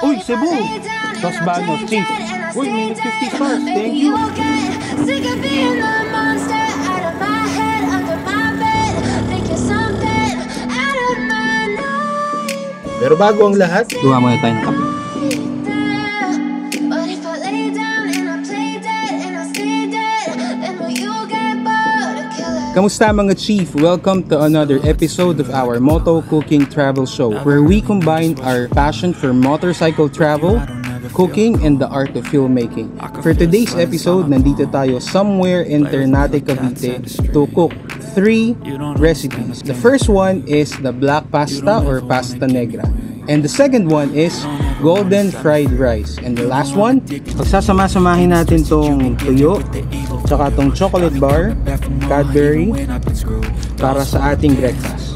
Uy, Cebu! Dos Banos, Chief. Uy, may 50 stars. Thank you. Sick of being the monster out of my head, under my bed. Think you're something out of my nightmare. Pero bago ang lahat, gawa muna tayo ng kape. But if I lay down and I play dead and I stay dead, then will you get bored of killing? Kamusta mga Chief? Welcome to another episode of our Moto Cooking Travel Show, where we combine our passion for motorcycle travel, cooking, and the art of filmmaking. For today's episode, nandito tayo somewhere in Ternate, Cavite to cook 3 recipes. The first one is the black pasta or pasta negra. And the second one is golden fried rice. And the last one, pagsasama-samahin natin tong tuyo, tsaka tong chocolate bar, Cadbury, para sa ating breakfast.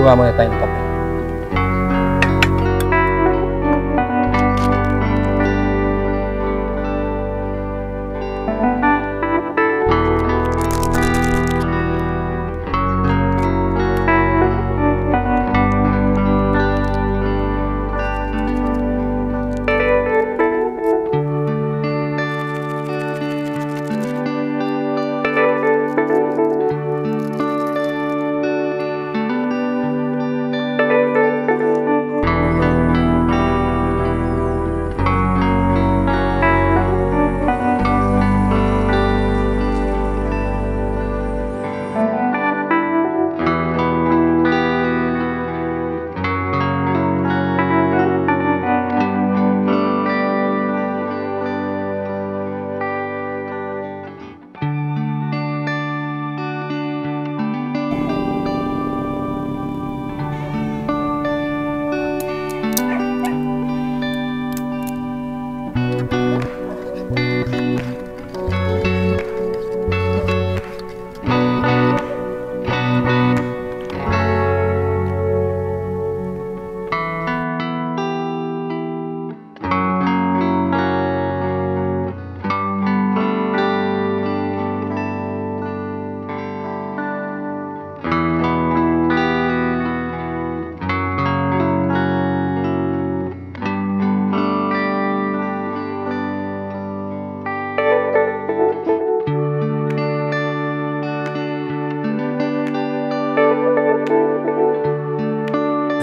Gawa muna tayo ng kape.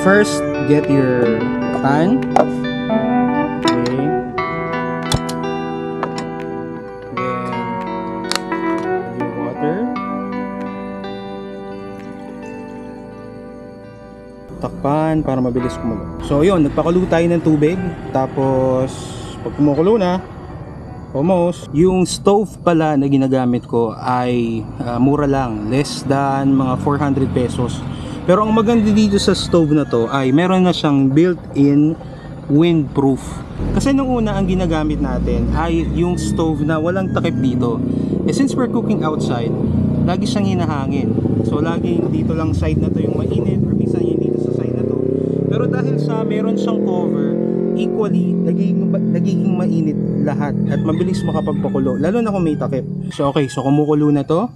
First, get your pan. Okay. Then your water. Takpan para mabilis kumulo. So yun, nagpakulo tayo ng tubig. Tapos pag kumukulo na, almost, yung stove pala na ginagamit ko ay mura lang, less than mga 400 pesos. Pero ang maganda dito sa stove na to ay meron na siyang built-in windproof. Kasi nung una ang ginagamit natin ay yung stove na walang takip dito. Eh since we're cooking outside, lagi siyang hinahangin. So laging dito lang side na to yung mainit, or minsan yung dito sa side na to. Pero dahil sa meron siyang cover, equally nagiging mainit lahat at mabilis makapagpakulo, lalo na kung may takip. So okay, so kumukulo na to.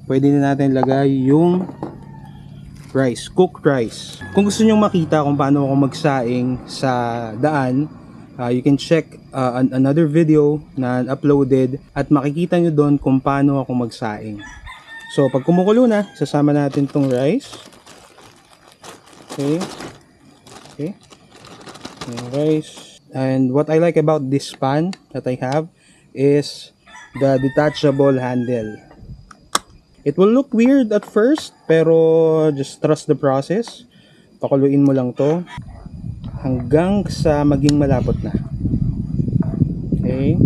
Pwede na natin lagay yung rice, cooked rice. Kung gusto nyo makita kung paano ako magsaing sa daan, you can check another video na uploaded at makikita nyo doon kung paano ako magsaing. So pag kumukulo na, sasama natin tong rice. Okay. Okay. Yung rice. And what I like about this pan that I have is the detachable handle. It will look weird at first, pero just trust the process. Pakuluin mo lang to hanggang sa maging malapot na. Okay.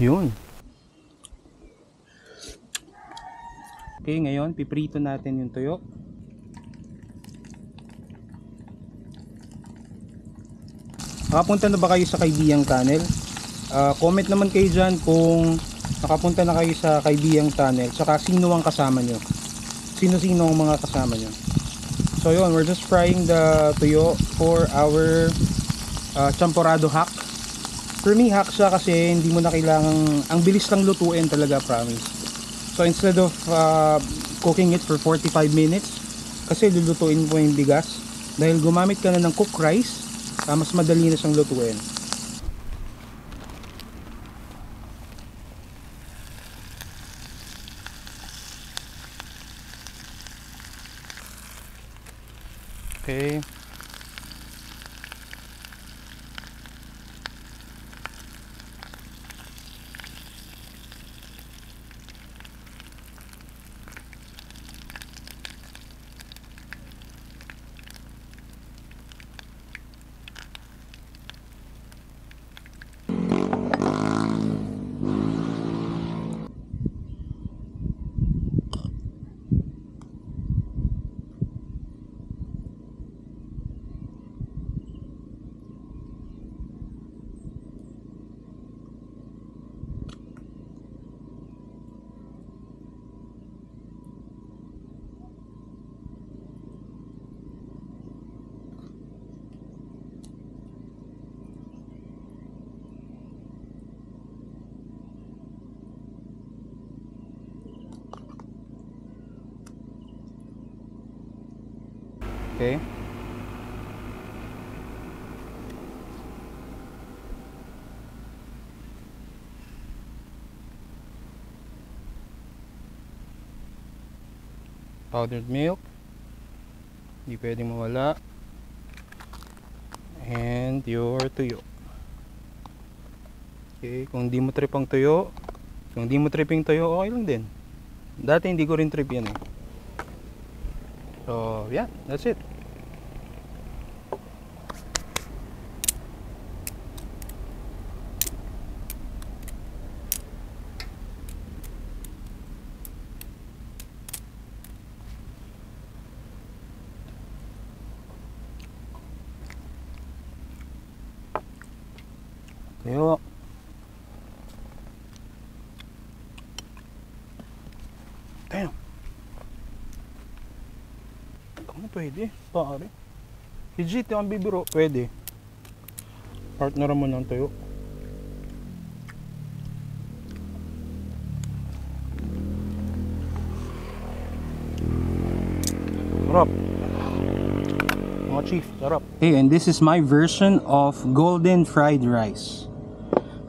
Yun. Okay, ngayon piprito natin yung tuyo. Nakapunta na ba kayo sa Kaibiyang Tunnel? Comment naman kayo dyan kung nakapunta na kayo sa Kaibiyang Tunnel, saka sino ang kasama nyo, sino-sino ang mga kasama nyo. So yun, we're just frying the tuyo for our champorado hack. For me, hack siya kasi hindi mo na kailangang, ang bilis lang lutuin talaga, promise. So instead of cooking it for 45 minutes, kasi lulutuin mo yung bigas, dahil gumamit ka na ng cooked rice, mas madali na siyang lutuin. Okay. Okay. Powdered milk, hindi pwedeng mawala, and your tuyo. Okay, kung di mo trip ang tuyo, kung di mo trip yung tuyo, okay lang din. Dati hindi ko rin trip yan eh. So yeah, that's it. Tuyo. Damn. Kung pwede, pare. Legit yung bibiro, pwede. Partner mo ng tuyo. Sarap. Mga chief, sarap. Okay, and this is my version of golden fried rice.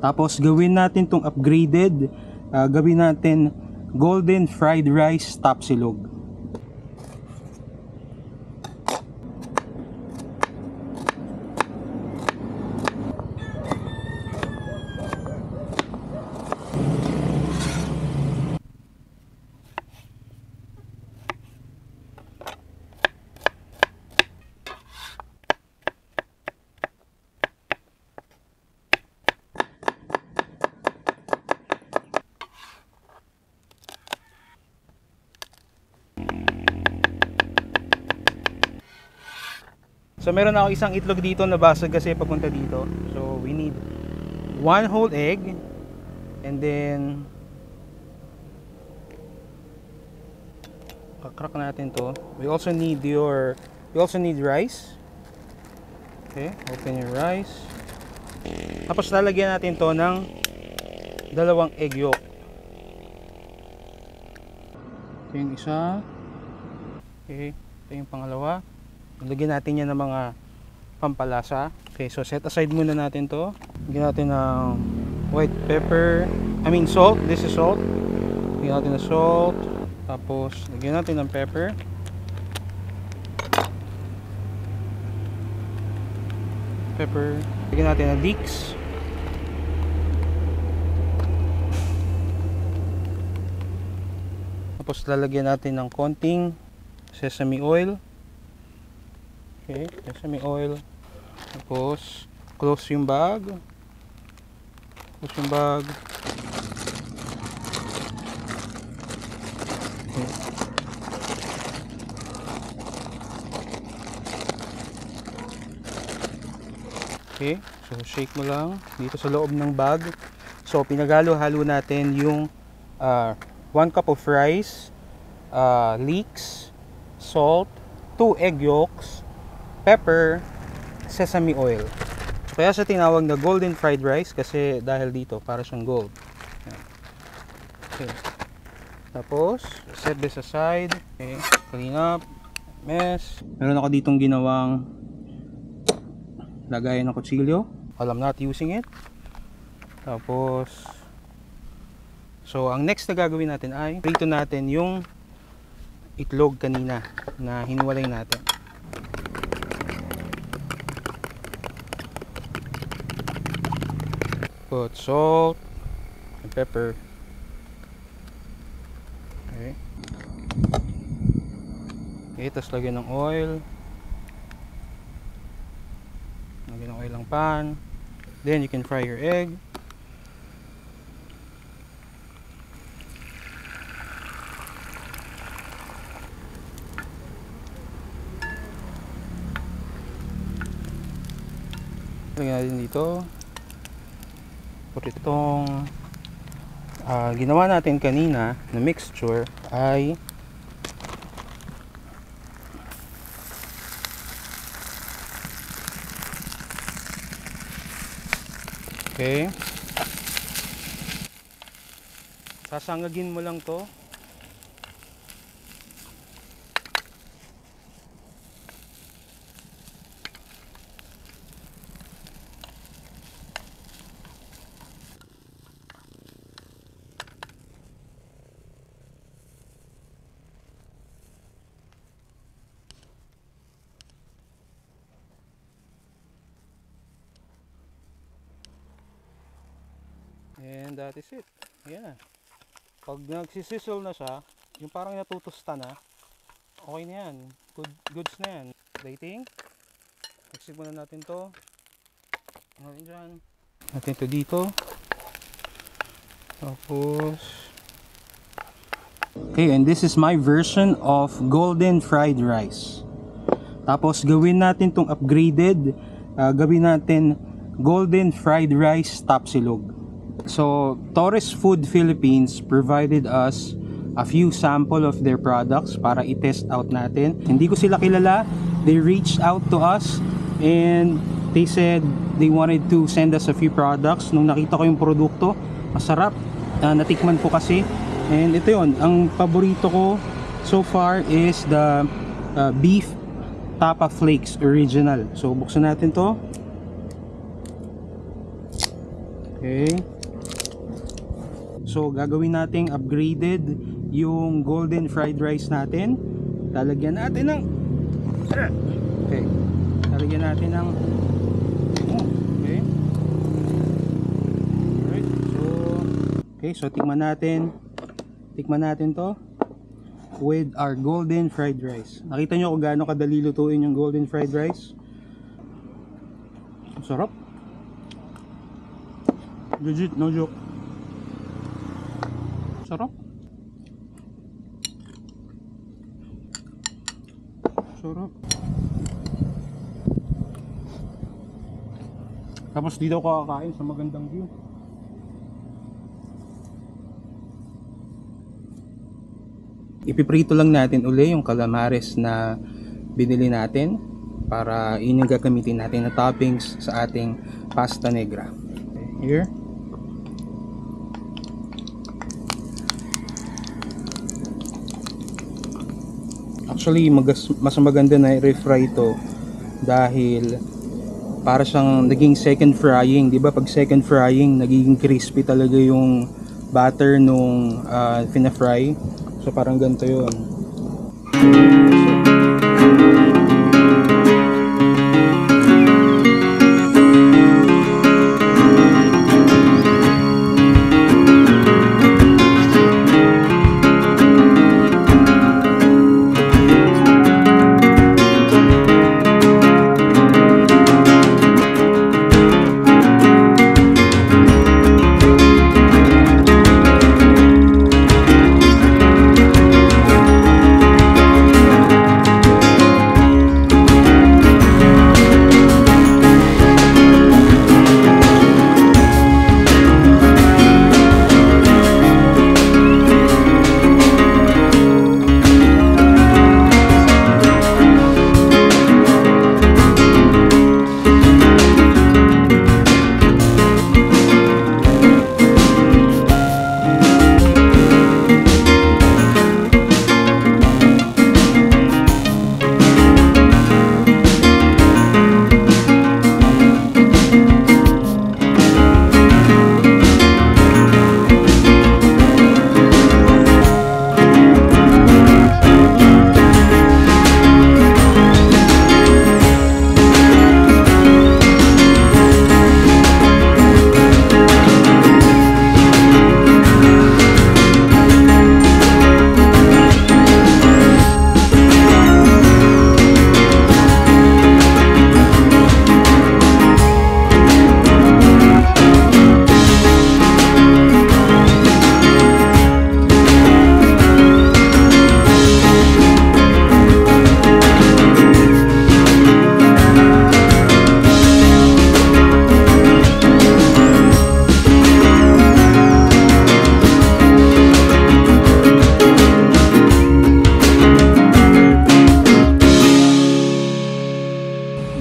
Tapos gawin natin tong upgraded, gawin natin golden fried rice tapsilog. So meron ako isang itlog dito na basag kasi papunta dito. So we need 1 whole egg, and then crack natin to. We also need rice. Okay, open your rice. Tapos lalagyan natin to ng 2 egg yolk. Ito yung isa. Okay, ito yung pangalawa. Lagyan natin yan ng mga pampalasa. Okay, so set aside muna natin to. Lagyan natin ng white pepper. Salt. This is salt. Lagyan natin ng salt. Tapos, lagyan natin ng pepper. Lagyan natin ng leeks. Tapos, lalagyan natin ng konting sesame oil. Okay, sesame oil. Tapos, close yung bag. Okay, so shake mo lang dito sa loob ng bag. So, pinagalo-halo natin yung 1 cup of rice, leeks, salt, 2 egg yolks, pepper, sesame oil. Kaya siya tinawag na golden fried rice kasi dahil dito para siyang gold. Okay. Tapos set this aside. Okay, clean up mess. Meron ako ditong ginawang lagayan ng kutsilyo. I'm not using it. Tapos so ang next na gagawin natin ay prito natin yung itlog kanina na hiniwalay natin. Put salt and pepper. Okay. Okay, tapos lagyan ng oil. Lagyan ng oil ng pan. Then you can fry your egg. Lagyan natin dito. Put itong ginawa natin kanina na mixture ay okay. Sasangagin mo lang to. And that is it. Ayan na. Pag nagsisizzle na siya, yung parang natutusta na, okay na yan. Goods na yan. Plating. Mixin muna natin to. Natin dyan. Natin to dito. Tapos okay, and this is my version of golden fried rice. Tapos gawin natin tong upgraded. Gawin natin golden fried rice tapsilog. So, Torres Food Philippines provided us a few sample of their products para i-test out natin. Hindi ko sila kilala. They reached out to us and they said they wanted to send us a few products. Nung nakita ko yung produkto, masarap. Natikman ko kasi. And ito yun, ang paborito ko so far is the beef tapa flakes original. So buksan natin to. Okay. So gagawin nating upgraded yung golden fried rice natin. Lalagyan natin ng okay. Lalagyan natin ng okay. Alright. So tikman natin to with our golden fried rice. Nakita nyo kung gaano kadali lutuin yung golden fried rice. Sarap. Legit, no joke. Sarap. Sarap. Tapos dito ako kakain sa magandang view. Ipiprito lang natin uli yung calamares na binili natin para yun yung gagamitin natin na toppings sa ating pasta negra. Okay, here. Actually, mas maganda na i-refry ito dahil para siyang naging second frying, 'di ba? Pag second frying, nagiging crispy talaga yung batter nung fina-fry. So parang ganito 'yun.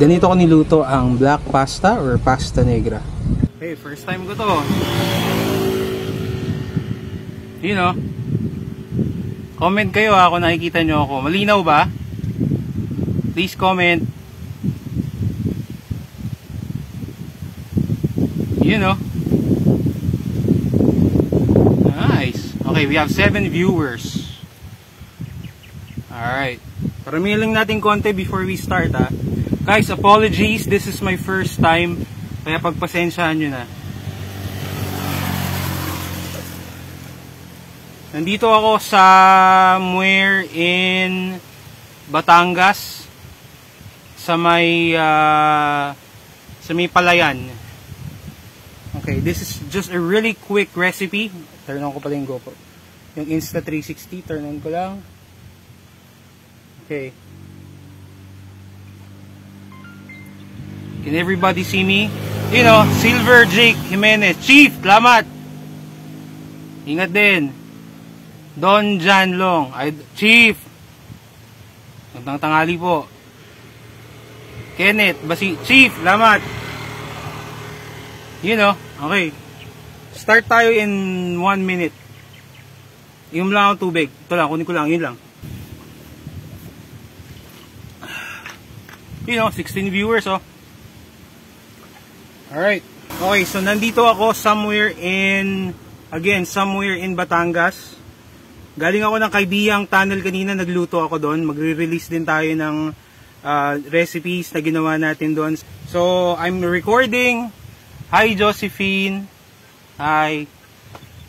Ganito ko niluto ang black pasta or pasta negra. Okay, first time ko to. You know, comment kayo kung nakikita nyo ako. Malinaw ba? Please comment. You know. Nice. Okay, we have 7 viewers. Alright. Paramihin lang natin konti before we start ha. Guys, apologies. This is my first time. Kaya pagpasensyahan nyo na. Nandito ako somewhere in Batangas. Sa may Palayan. Okay, this is just a really quick recipe. Turn on ko pala yung GoPro. Yung Insta360, turn on ko lang. Okay. Can everybody see me? You know, Silver Jake Jimenez. Chief, salamat! Ingat din. Don Jan Long. Chief! Magandang tanghali po. Kenneth, Basi. Chief, salamat! You know, okay. Start tayo in 1 minute. Yung lang ang tubig. Ito lang, kunin ko lang, yun lang. You know, 16 viewers, oh. Alright. Okay, so nandito ako somewhere in Batangas. Galing ako ng Kaibiang Tunnel kanina, nagluto ako doon. Magre-release din tayo ng recipes na ginawa natin doon. So, I'm recording. Hi, Josephine. Hi.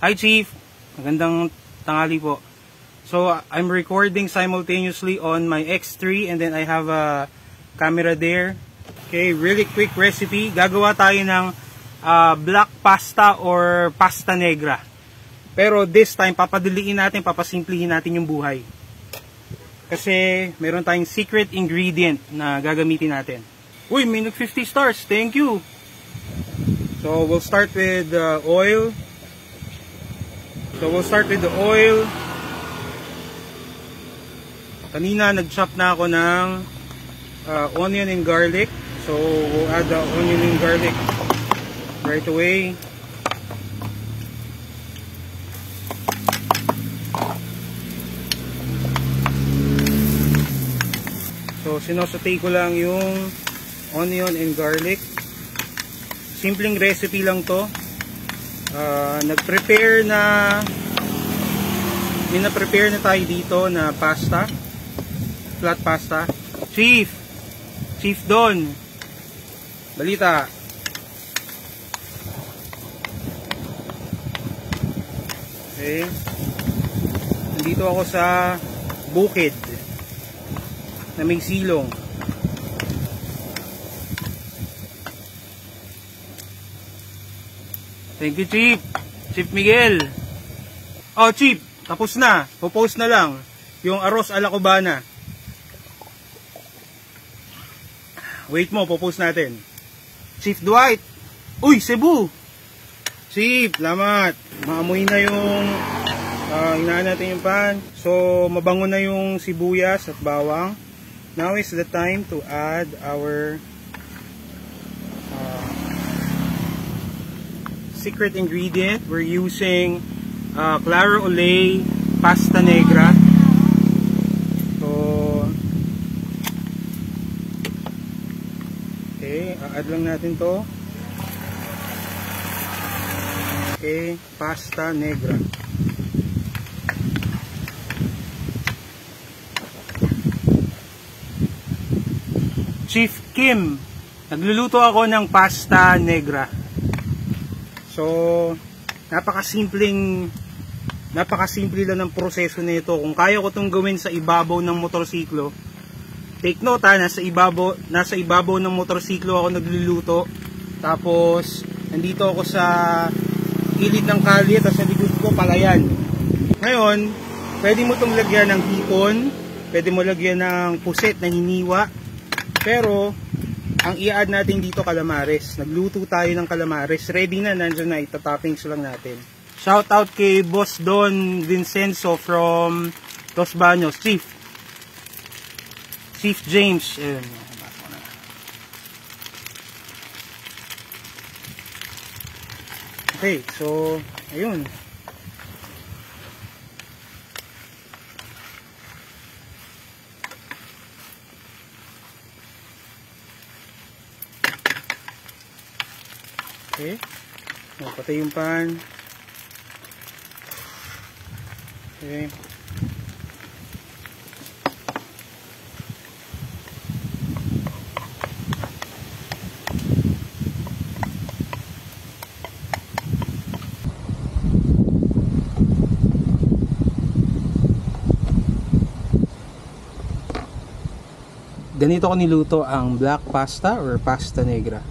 Hi, Chief. Magandang tanghali po. So, I'm recording simultaneously on my X3 and then I have a camera there. Okay, really quick recipe. Gagawa tayo ng black pasta or pasta negra. Pero this time, papadaliin natin, papasimplihin natin yung buhay. Kasi meron tayong secret ingredient na gagamitin natin. Uy, may nag 50 stars. Thank you. So, we'll start with oil. Kanina, nag-chop na ako ng onion and garlic. So, we'll add the onion and garlic right away. So, sinosaute ko lang yung onion and garlic. Simpleng recipe lang to. Nag-prepare na tayo dito na pasta. Flat pasta. Chief Don. Balita. Okay. Nandito ako sa bukid na may silong. Thank you, Chief. Chief Miguel. Oh, Chief, tapos na. Popost na lang yung arroz ala cubana. Wait mo, popost natin. Chief Dwight. Uy, Cebu. Chief, salamat. Maamoy na yung hinaan natin yung pan. So, mabango na yung sibuyas at bawang. Now is the time to add our secret ingredient. We're using Claro Olay pasta negra. So, okay, add lang natin to. Okay, pasta negra. Chief Kim, nagluluto ako ng pasta negra. So, napakasimple lang ng proseso nito. Kung kaya ko itong gawin sa ibabaw ng motorsiklo, take note ha, nasa ibabaw ng motorsiklo ako nagluluto. Tapos, nandito ako sa gilid ng kalye, tapos sa likod ko palayan. Ngayon, pwede mo itong lagyan ng hipon, pwede mo lagyan ng puset na hiniwa. Pero, ang i-add natin dito calamares. Nagluto tayo ng calamares. Ready na, nandyan na. Itatoppings lang natin. Shout out kay Boss Don Vincenzo from Los Baños. Chief James. Ayun. Okay, so, ayun. Okay. Patay yung pan. Okay. Ganito ko niluto ang black pasta or pasta negra.